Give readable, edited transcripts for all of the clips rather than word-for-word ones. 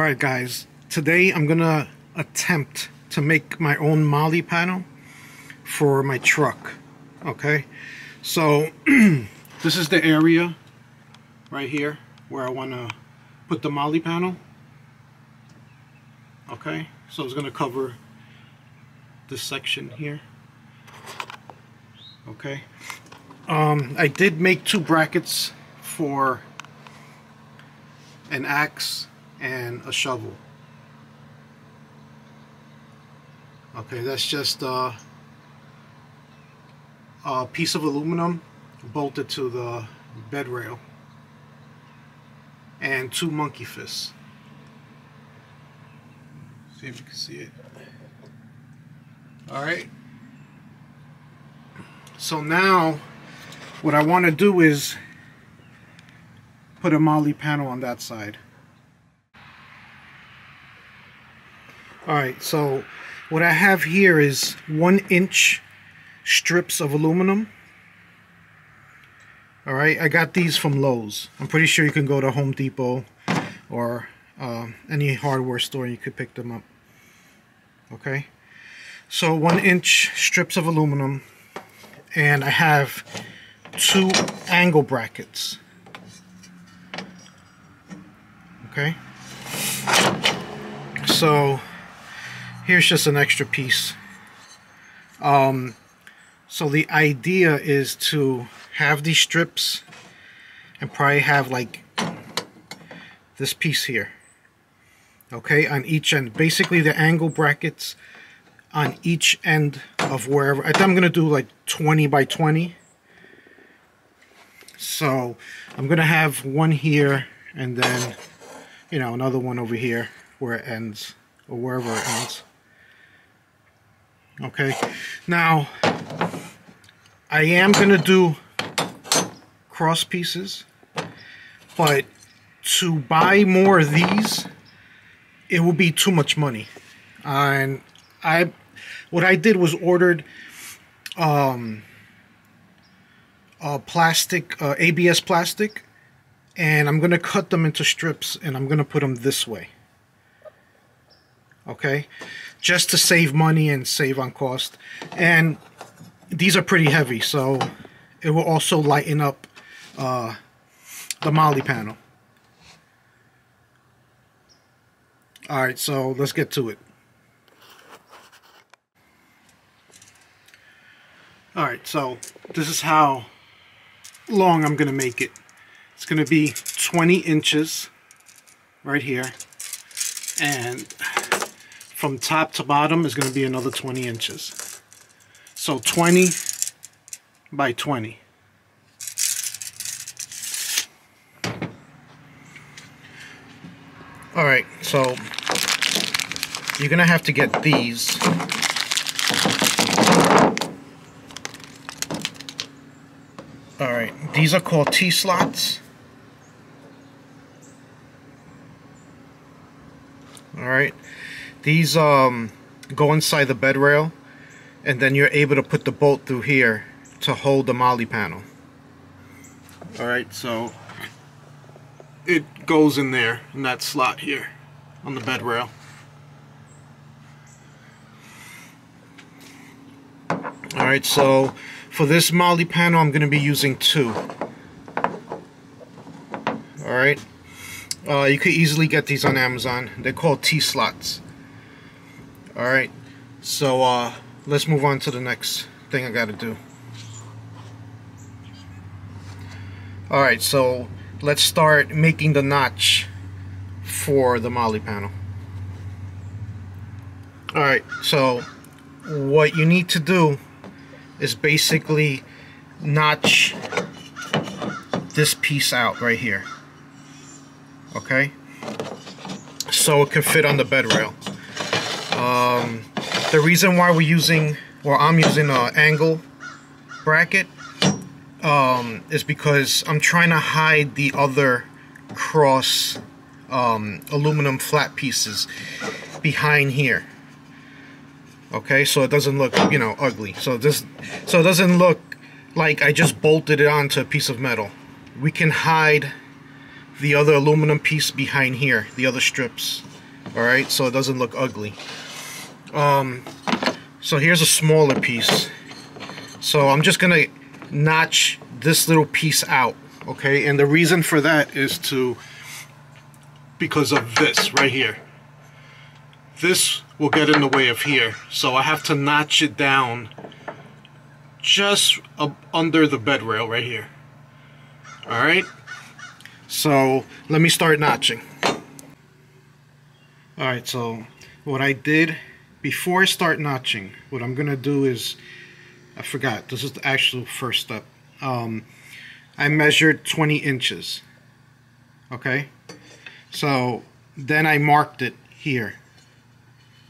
Alright guys, today I'm gonna attempt to make my own Molle panel for my truck. Okay, so this is the area right here where I want to put the Molle panel. Okay, so it's gonna cover this section here. Okay, I did make two brackets for an axe and a shovel. Okay, that's just a piece of aluminum bolted to the bed rail and two monkey fists. See if you can see it. Alright, so now what I want to do is put a Molle panel on that side. Alright, so what I have here is 1-inch strips of aluminum. Alright, I got these from Lowe's. I'm pretty sure you can go to Home Depot or any hardware store and you could pick them up. Okay, so 1-inch strips of aluminum, and I have two angle brackets. Okay, so here's just an extra piece. So the idea is to have these strips and probably have like this piece here, okay, on each end. Basically the angle brackets on each end of wherever. I think I'm gonna do like 20 by 20. So I'm gonna have one here and then, you know, another one over here where it ends, or wherever it ends. Okay, now I am gonna do cross pieces, but to buy more of these, it will be too much money. And what I did was ordered plastic, ABS plastic, and I'm gonna cut them into strips and I'm gonna put them this way. Okay, just to save money and save on cost. And these are pretty heavy, so it will also lighten up the Molle panel. Alright, so let's get to it. Alright, so this is how long I'm going to make it. It's going to be 20 inches right here, and from top to bottom is going to be another 20 inches. So 20 by 20. Alright, so you're going to have to get these. Alright, these are called T-slots. Alright, these go inside the bed rail, and then you're able to put the bolt through here to hold the Molle panel. Alright, so it goes in there, in that slot here on the bed rail. Alright, so for this Molle panel I'm going to be using two. Alright, you could easily get these on Amazon. They're called T-slots. Alright, so let's move on to the next thing I gotta do. Alright, so let's start making the notch for the Molle panel. Alright, so what you need to do is basically notch this piece out right here. Okay, so it can fit on the bed rail. The reason why I'm using an angle bracket is because I'm trying to hide the other cross aluminum flat pieces behind here. Okay, so it doesn't look, you know, ugly. So it doesn't look like I just bolted it onto a piece of metal. We can hide the other aluminum piece behind here, the other strips. Alright, so it doesn't look ugly. So here's a smaller piece. So I'm just gonna notch this little piece out, okay? And the reason for that is because of this right here. This will get in the way of here, so I have to notch it down just under the bed rail right here. Alright, so let me start notching. Alright, so what I did before I start notching, what I'm gonna do is, I forgot, this is the actual first step. I measured 20 inches. Okay, so then I marked it here.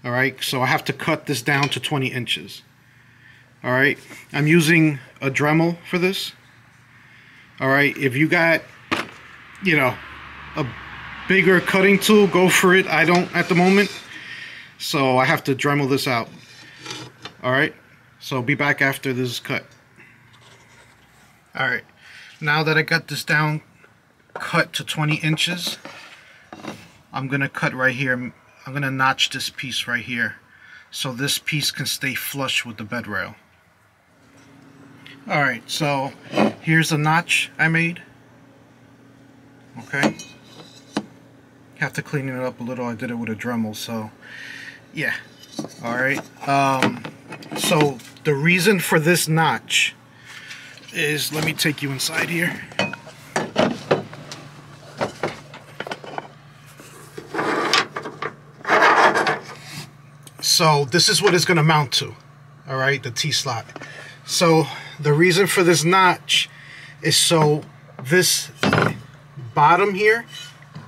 Alright, so I have to cut this down to 20 inches. Alright, I'm using a Dremel for this. Alright, if you got, you know, a bigger cutting tool, go for it. I don't at the moment, so I have to Dremel this out. Alright, so be back after this is cut. Alright, now that I got this down, cut to 20 inches, I'm gonna cut right here. I'm gonna notch this piece right here so this piece can stay flush with the bed rail. Alright, so here's the notch I made. Okay, have to clean it up a little. I did it with a Dremel, so yeah. Alright, so the reason for this notch is, let me take you inside here. So this is what it's going to mount to, alright, the T-slot. So the reason for this notch is so this bottom here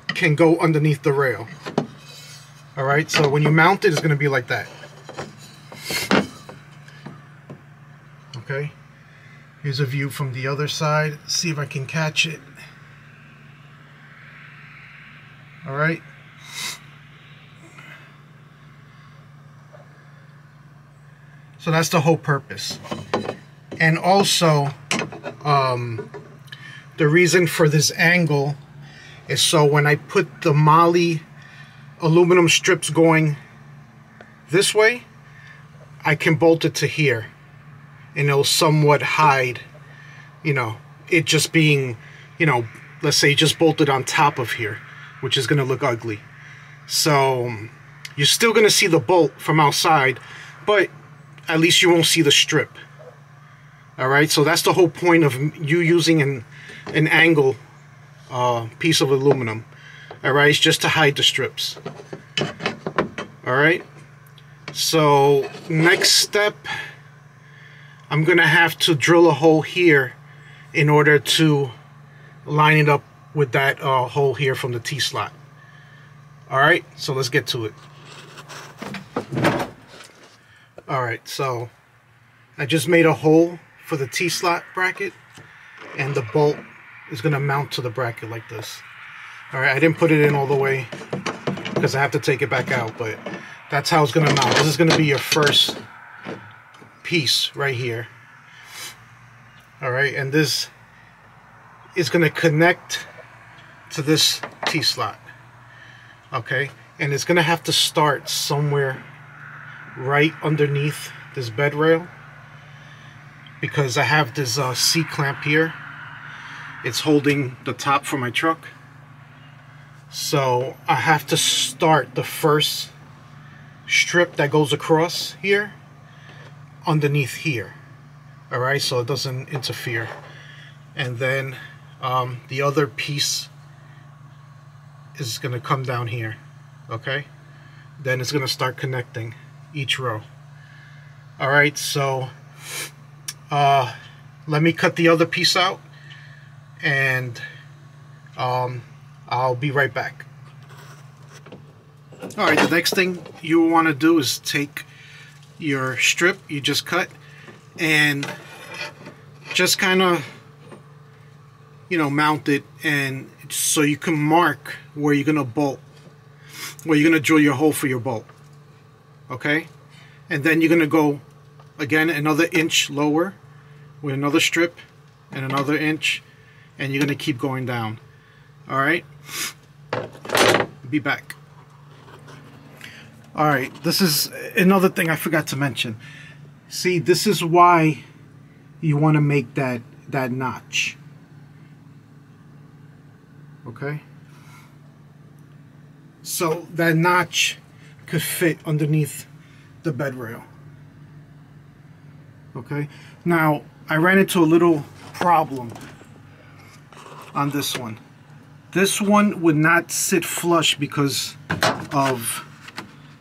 can go underneath the rail. Alright, so when you mount it, it's going to be like that. Okay, here's a view from the other side. Let's see if I can catch it. Alright. So that's the whole purpose. And also, the reason for this angle is so when I put the Molle aluminum strips going this way, I can bolt it to here. And it'll somewhat hide, you know, it just being, you know, let's say just bolted on top of here, which is going to look ugly. So you're still going to see the bolt from outside, but at least you won't see the strip. Alright, so that's the whole point of you using an angle piece of aluminum. Alright, it's just to hide the strips. Alright, so next step, I'm gonna have to drill a hole here in order to line it up with that hole here from the T-slot. Alright, so let's get to it. Alright, so I just made a hole for the T-slot bracket, and the bolt is going to mount to the bracket like this. Alright, I didn't put it in all the way because I have to take it back out, but that's how it's going to mount. This is going to be your first piece right here. Alright, and this is going to connect to this T-slot. Okay, and it's going to have to start somewhere right underneath this bed rail, because I have this C-clamp here. It's holding the top for my truck, so I have to start the first strip that goes across here underneath here. Alright, so it doesn't interfere, and then the other piece is going to come down here. Okay, then it's going to start connecting each row. Alright, so let me cut the other piece out, and I'll be right back. Alright, the next thing you want to do is take your strip you just cut and just kind of, you know, mount it, and so you can mark where you're going to bolt, where you're going to drill your hole for your bolt. Okay, and then you're going to go again another inch lower with another strip and another inch, and you're going to keep going down. Alright, be back. Alright, this is another thing I forgot to mention. See, this is why you want to make that notch. Okay? So that notch could fit underneath the bed rail. Okay? Now, I ran into a little problem on this one. This one would not sit flush because of,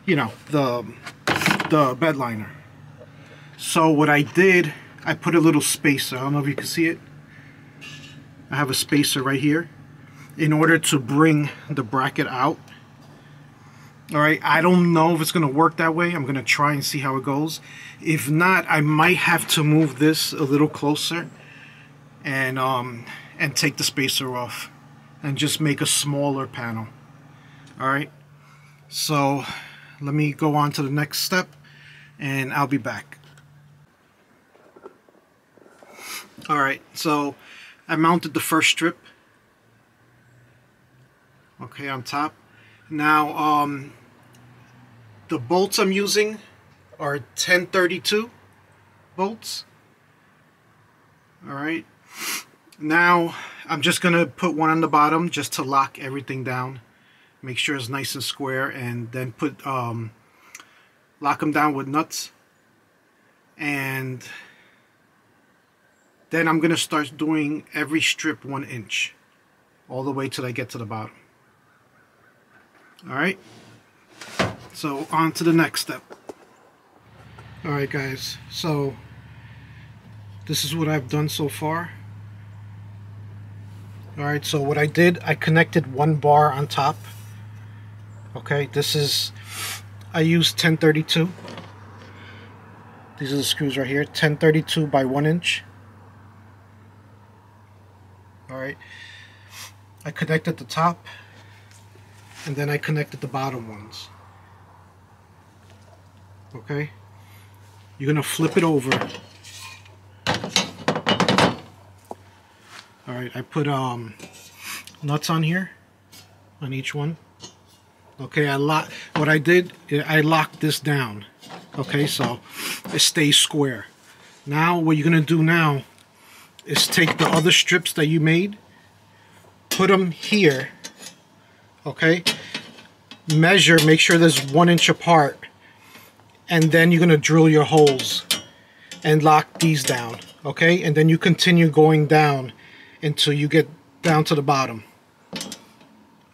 you know, the bed liner. So what I did, I put a little spacer. I don't know if you can see it. I have a spacer right here in order to bring the bracket out. Alright, I don't know if it's going to work that way. I'm going to try and see how it goes. If not, I might have to move this a little closer and take the spacer off and just make a smaller panel. Alright, so let me go on to the next step and I'll be back. Alright, so I mounted the first strip, okay, on top. Now, the bolts I'm using are 1032 bolts. Alright, now I'm just going to put one on the bottom just to lock everything down. Make sure it's nice and square, and then put lock them down with nuts. And then I'm going to start doing every strip 1 inch all the way till I get to the bottom. Alright, so on to the next step. Alright guys, so this is what I've done so far. Alright, so what I did, I connected 1 bar on top. Okay, this is, I used 1032. These are the screws right here, 1032 by 1 inch. Alright, I connected the top, and then I connected the bottom ones. Okay, you're gonna flip it over. Alright, I put nuts on here, on each one. Okay, what I did, I locked this down. Okay, so it stays square. Now, what you're gonna do now is take the other strips that you made, put them here. Okay, measure, make sure there's 1 inch apart, and then you're gonna drill your holes and lock these down. Okay, and then you continue going down until you get down to the bottom.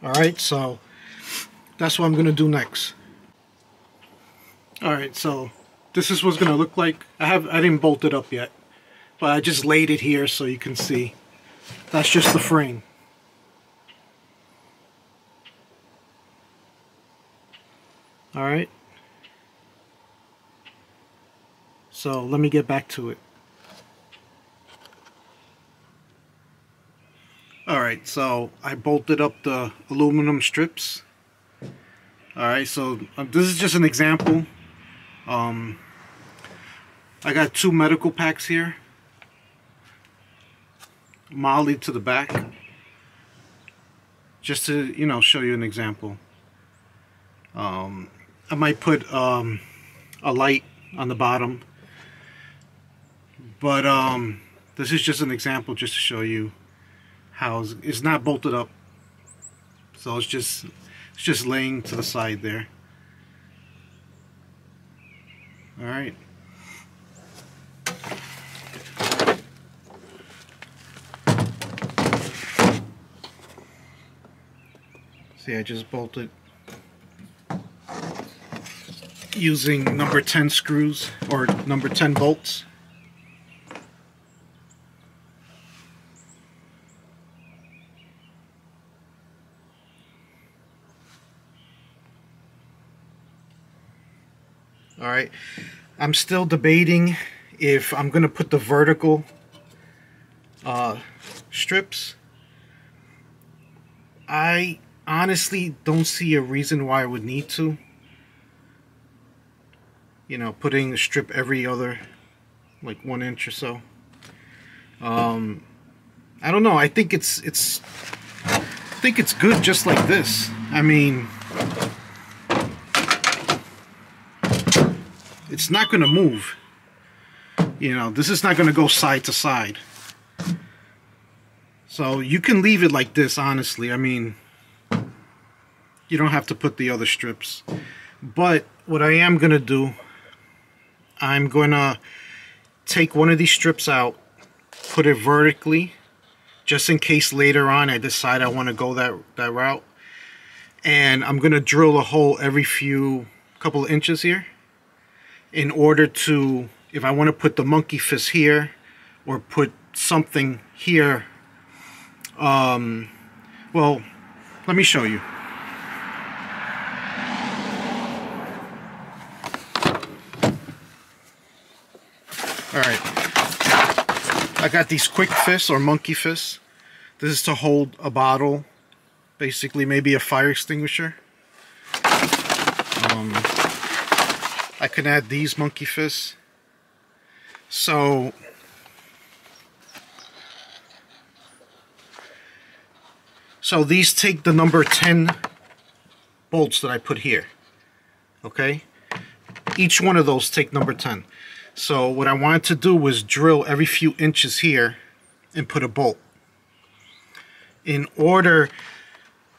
Alright, so that's what I'm gonna do next. Alright, so this is what's gonna look like. I didn't bolt it up yet, but I just laid it here so you can see. That's just the frame. Alright, so let me get back to it. Alright, so I bolted up the aluminum strips. Alright, so this is just an example. I got 2 medical packs here, Molle to the back, just to, you know, show you an example. I might put a light on the bottom, but this is just an example just to show you how it's not bolted up, so it's just laying to the side there. All right. See, I just bolted using number 10 screws or number 10 bolts. Alright, I'm still debating if I'm going to put the vertical strips. I honestly don't see a reason why I would need to. You know, putting a strip every other, like 1 inch or so. I don't know. I think it's good just like this. I mean, it's not going to move. You know, this is not going to go side to side. So you can leave it like this, honestly. I mean, you don't have to put the other strips. But what I am going to do, I'm going to take one of these strips out, put it vertically, just in case later on I decide I want to go that route. And I'm going to drill a hole every couple of inches here in order to, if I want to put the monkey fist here or put something here, well, let me show you. Alright, I got these quick fists or monkey fists. This is to hold a bottle, basically maybe a fire extinguisher. I can add these monkey fists. So these take the number 10 bolts that I put here. Okay? Each one of those take number 10. So what I wanted to do was drill every few inches here and put a bolt. In order,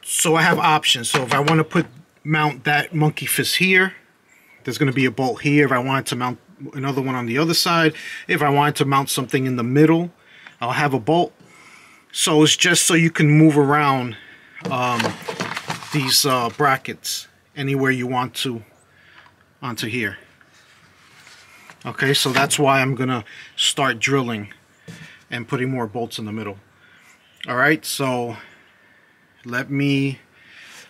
so I have options. So if I want to mount that monkey fist here, there's going to be a bolt here. If I wanted to mount another one on the other side, if I wanted to mount something in the middle, I'll have a bolt. So it's just so you can move around these brackets anywhere you want to onto here. Okay, so that's why I'm gonna start drilling and putting more bolts in the middle. All right, so let me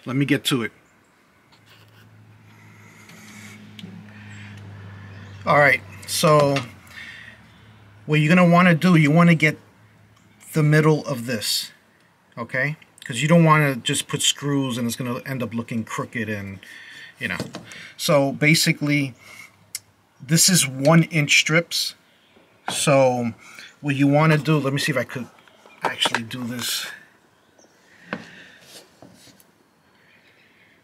get to it. All right, so what you're gonna want to do, you want to get the middle of this, okay? Because you don't want to just put screws and it's going to end up looking crooked and, you know. So basically, this is 1-inch strips. So what you want to do, let me see if I could actually do this.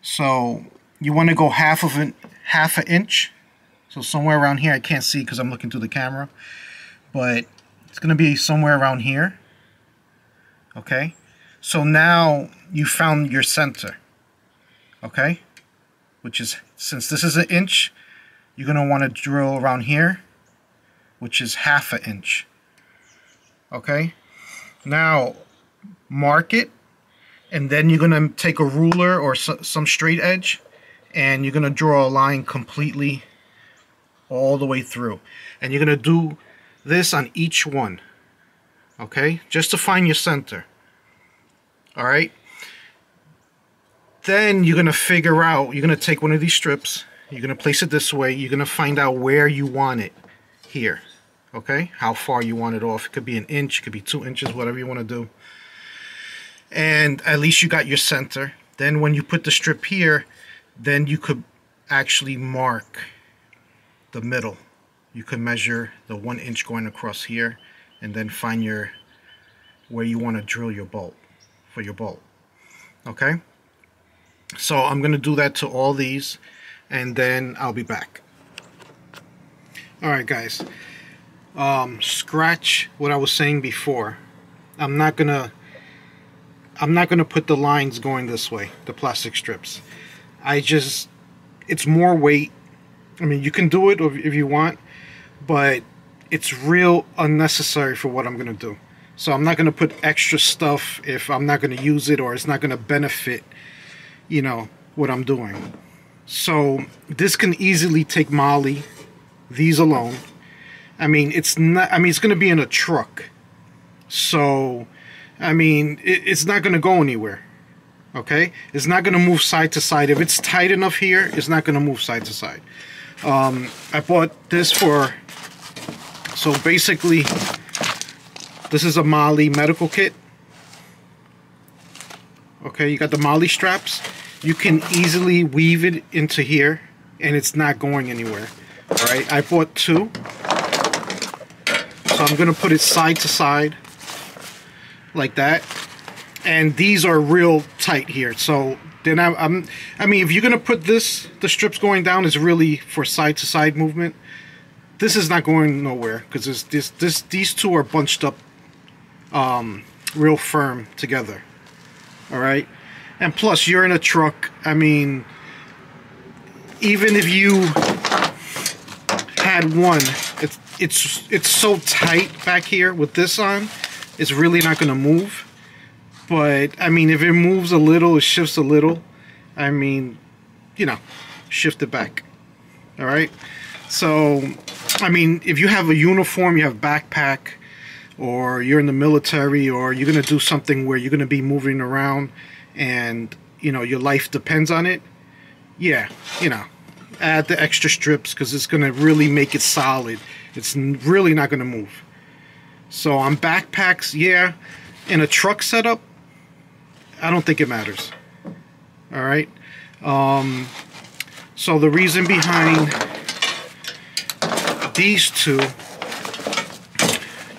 So you want to go half an inch. So somewhere around here, I can't see because I'm looking through the camera, but it's going to be somewhere around here. Okay, so now you found your center. Okay, which is, since this is 1 inch, you're going to want to drill around here, which is ½ inch. Okay, now mark it, and then you're going to take a ruler or some straight edge, and you're going to draw a line completely all the way through, and you're going to do this on each one. Okay, just to find your center. All right, then you're going to figure out, you're going to take one of these strips, you're going to place it this way, you're going to find out where you want it here. Okay, how far you want it off. It could be 1 inch, it could be 2 inches, whatever you want to do. And at least you got your center. Then when you put the strip here, then you could actually mark the middle. You could measure the 1 inch going across here, and then find where you want to drill your bolt for your bolt. Okay, so I'm going to do that to all these, and then I'll be back. Alright guys, scratch what I was saying before. I'm not gonna put the lines going this way, the plastic strips. It's more weight. I mean, you can do it if you want, but it's real unnecessary for what I'm going to do. So I'm not going to put extra stuff if I'm not going to use it, or it's not going to benefit, you know, what I'm doing. So this can easily take Molle, these alone. I mean, it's not, I mean, it's going to be in a truck. So, I mean, it's not going to go anywhere. Okay? It's not going to move side to side. If it's tight enough here, it's not going to move side to side. I bought this for, so basically, this is a Molle medical kit. Okay, you got the Molle straps. You can easily weave it into here, and it's not going anywhere. Alright, I bought 2. So I'm going to put it side to side, like that. And these are real tight here, so Then I mean, if you're gonna put this, the strips going down is really for side to side movement. This is not going nowhere because these two are bunched up real firm together. All right, and plus you're in a truck. I mean, even if you had one, it's so tight back here with this on, it's really not gonna move. But I mean, if it moves a little, it shifts a little, I mean, you know, shift it back. All right. So I mean, if you have a uniform, you have backpack, or you're in the military, or you're gonna do something where you're gonna be moving around and you know your life depends on it, yeah, you know, add the extra strips because it's gonna really make it solid. It's really not gonna move. So on backpacks, yeah. In a truck setup, I don't think it matters. All right. So the reason behind these two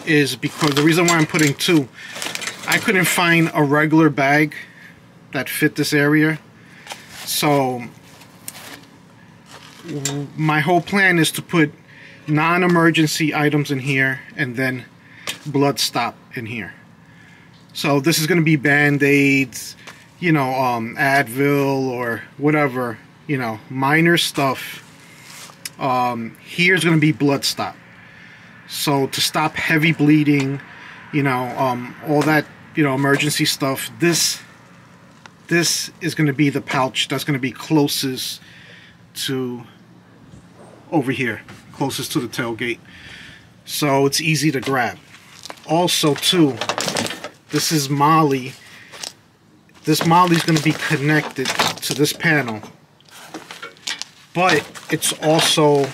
is because the reason why I'm putting two, I couldn't find a regular bag that fit this area. So my whole plan is to put non-emergency items in here and then blood stop in here. So this is going to be Band-Aids, you know, Advil or whatever, you know, minor stuff. Here's going to be blood stop. So to stop heavy bleeding, you know, all that, you know, emergency stuff, this is going to be the pouch that's going to be closest to over here, closest to the tailgate. So it's easy to grab. Also too, this is Molle. This Molle is going to be connected to this panel, but it's also,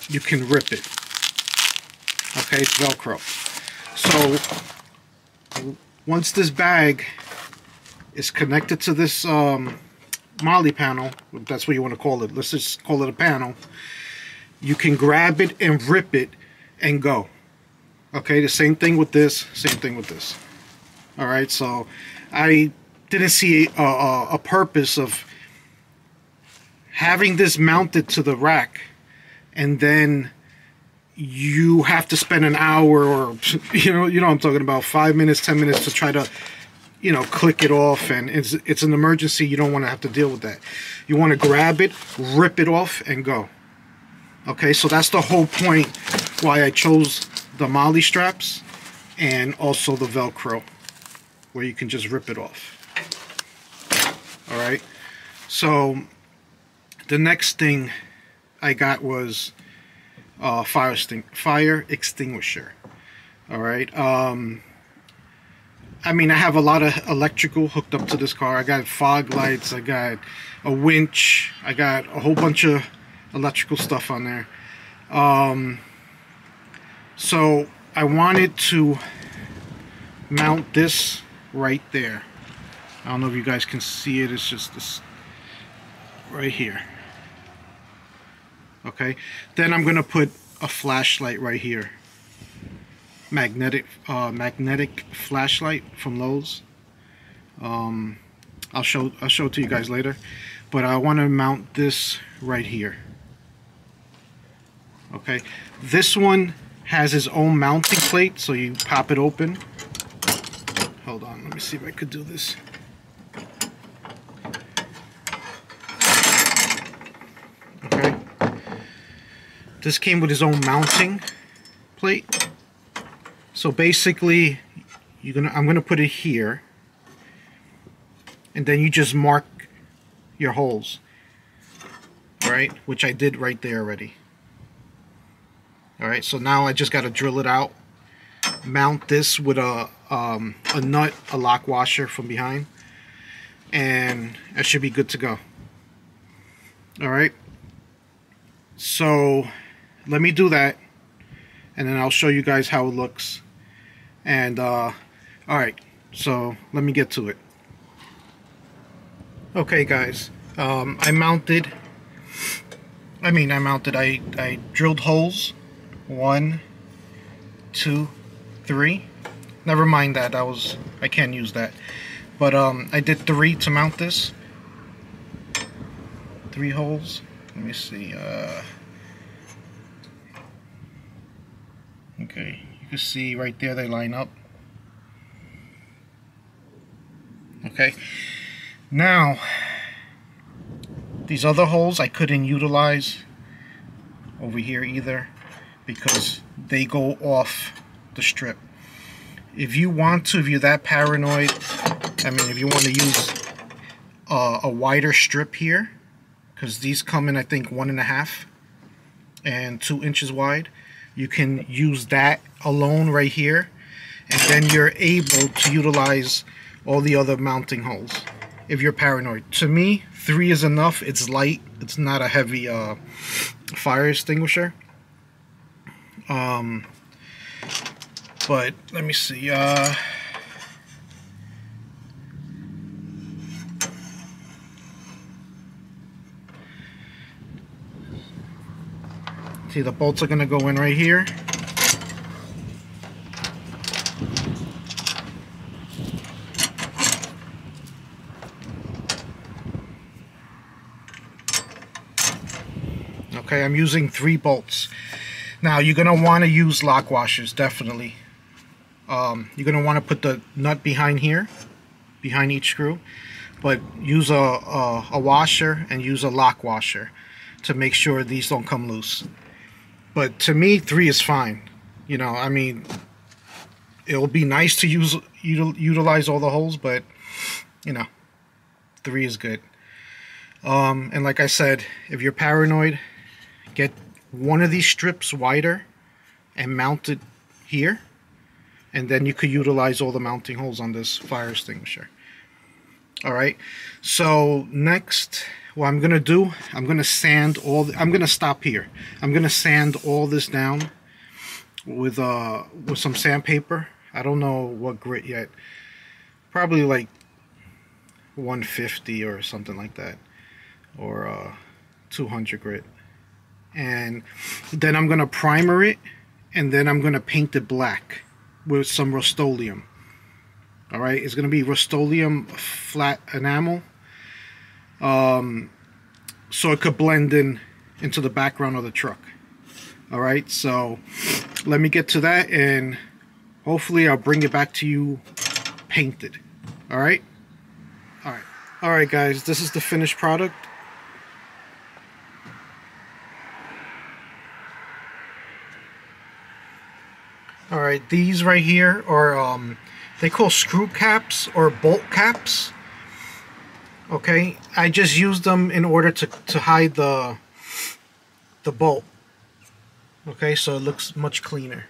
you can rip it. Okay, it's Velcro. So once this bag is connected to this Molle panel, that's what you want to call it, let's just call it a panel, you can grab it and rip it and go. Okay, the same thing with this, same thing with this. All right, so I didn't see a purpose of having this mounted to the rack and then you have to spend an hour or you know what I'm talking about, 5 minutes, 10 minutes to try to, you know, click it off, and it's an emergency. You don't want to have to deal with that. You want to grab it, rip it off and go. Okay, so that's the whole point why I chose the Molle straps and also the Velcro, where you can just rip it off. All right, so the next thing I got was fire extinguisher. All right, I mean, I have a lot of electrical hooked up to this car. I got fog lights, I got a winch, I got a whole bunch of electrical stuff on there. So I wanted to mount this right there. I don't know if you guys can see it. It's just this right here. Okay, then I'm gonna put a flashlight right here. Magnetic flashlight from Lowe's. I'll show it to you guys later, but I want to mount this right here. Okay, this one has its own mounting plate, so you pop it open. Hold on, let me see if I could do this. Okay, this came with its own mounting plate. So basically, I'm gonna put it here, and then you just mark your holes, right? Which I did right there already. All right, so now I just gotta drill it out, mount this with a nut, a lock washer from behind, and it should be good to go. All right, so let me do that, and then I'll show you guys how it looks. And all right, so let me get to it. Okay guys, I drilled holes. 1, 2, 3. Never mind that. I can't use that. But I did 3 to mount this. 3 holes. Let me see. Okay, you can see right there they line up. Okay, now these other holes I couldn't utilize over here either because they go off the strip. If you want to, if you're that paranoid, I mean, if you want to use a wider strip here, because these come in I think 1.5 and 2 inches wide, you can use that alone right here, and then you're able to utilize all the other mounting holes if you're paranoid. To me, 3 is enough. It's light. It's not a heavy fire extinguisher. But let me see. See, the bolts are going to go in right here. Okay, I'm using 3 bolts. Now, you're going to want to use lock washers, definitely. You're going to want to put the nut behind here, behind each screw. But use a washer and use a lock washer to make sure these don't come loose. But to me, 3 is fine. You know, I mean, it'll be nice to utilize all the holes, but, you know, 3 is good. And like I said, if you're paranoid, get one of these strips wider and mount it here, and then you could utilize all the mounting holes on this fire extinguisher. Alright, so next, what I'm going to do, I'm going to sand I'm going to stop here. I'm going to sand all this down with some sandpaper. I don't know what grit yet. Probably like 150 or something like that. Or 200 grit. And then I'm going to primer it, and then I'm going to paint it black with some Rust-Oleum. Alright, it's going to be Rust-Oleum flat enamel. So it could blend into the background of the truck. Alright, so let me get to that, and hopefully I'll bring it back to you painted. Alright? Alright. Alright guys, this is the finished product. Alright, these right here are they call screw caps or bolt caps. Okay, I just used them in order to hide the bolt. Okay, so it looks much cleaner.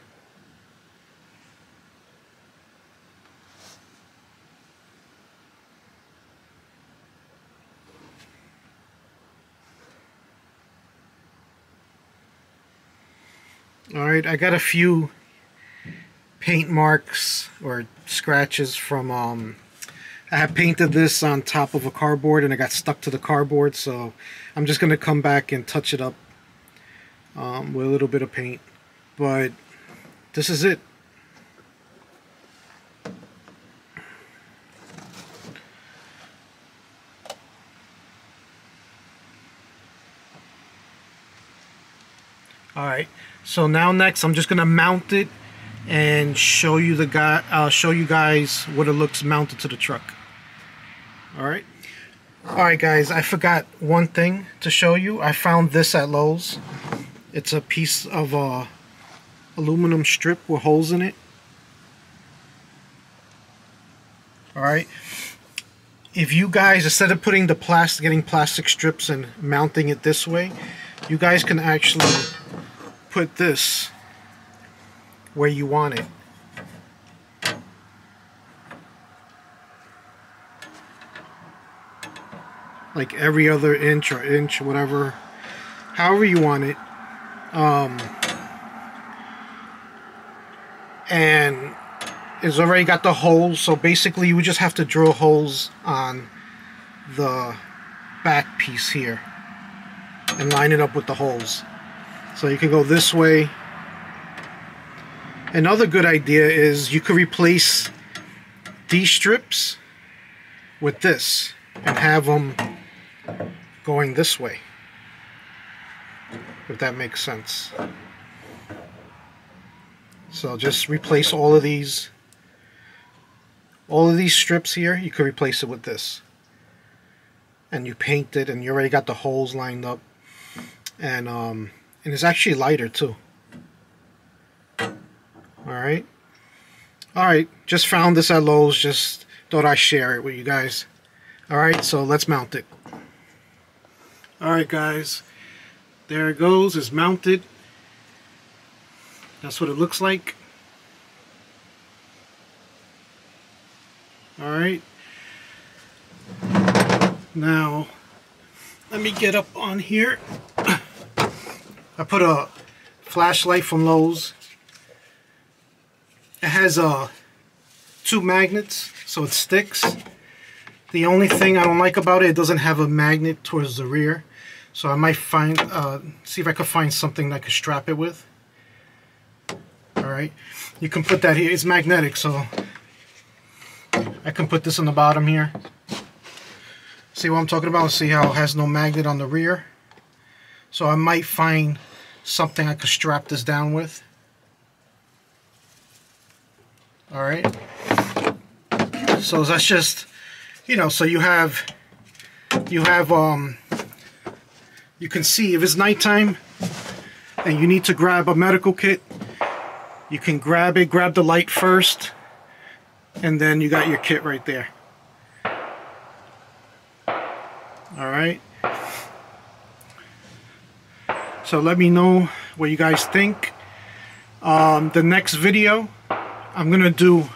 Alright, I got a few paint marks or scratches from I had painted this on top of a cardboard and it got stuck to the cardboard, so I'm just going to come back and touch it up with a little bit of paint. But this is it. Alright, so now next I'm just going to mount it and show you guys what it looks mounted to the truck. Alright. Alright guys, I forgot one thing to show you. I found this at Lowe's. It's a piece of aluminum strip with holes in it. Alright. If you guys, instead of putting getting plastic strips and mounting it this way, you guys can actually put this where you want it. Like every other inch or inch, whatever, however you want it. And it's already got the holes, so basically you just have to drill holes on the back piece here and line it up with the holes. So you can go this way. Another good idea is you could replace these strips with this and have them going this way, if that makes sense. So just replace all of these strips here. You could replace it with this, and you paint it, and you already got the holes lined up, and it's actually lighter too. Alright, just found this at Lowe's, just thought I'd share it with you guys. Alright, so let's mount it. Alright guys, there it goes, it's mounted. That's what it looks like. Alright, now let me get up on here. I put a flashlight from Lowe's. It has 2 magnets, so it sticks. The only thing I don't like about it, it doesn't have a magnet towards the rear. So I might find, see if I can find something that I could strap it with. Alright, you can put that here. It's magnetic, so I can put this on the bottom here. See what I'm talking about? See how it has no magnet on the rear? So I might find something I could strap this down with. Alright, so that's just, you know, so you can see if it's nighttime and you need to grab a medical kit, you can grab it, grab the light first, and then you got your kit right there. Alright, so let me know what you guys think. The next video, I'm going to do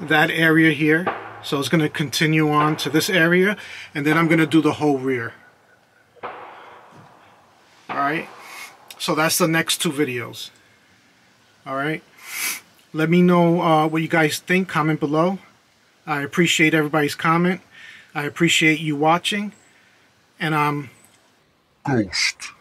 that area here. So it's going to continue on to this area, and then I'm going to do the whole rear. Alright, so that's the next 2 videos. Alright, let me know what you guys think. Comment below. I appreciate everybody's comment. I appreciate you watching, and I'm Ghost.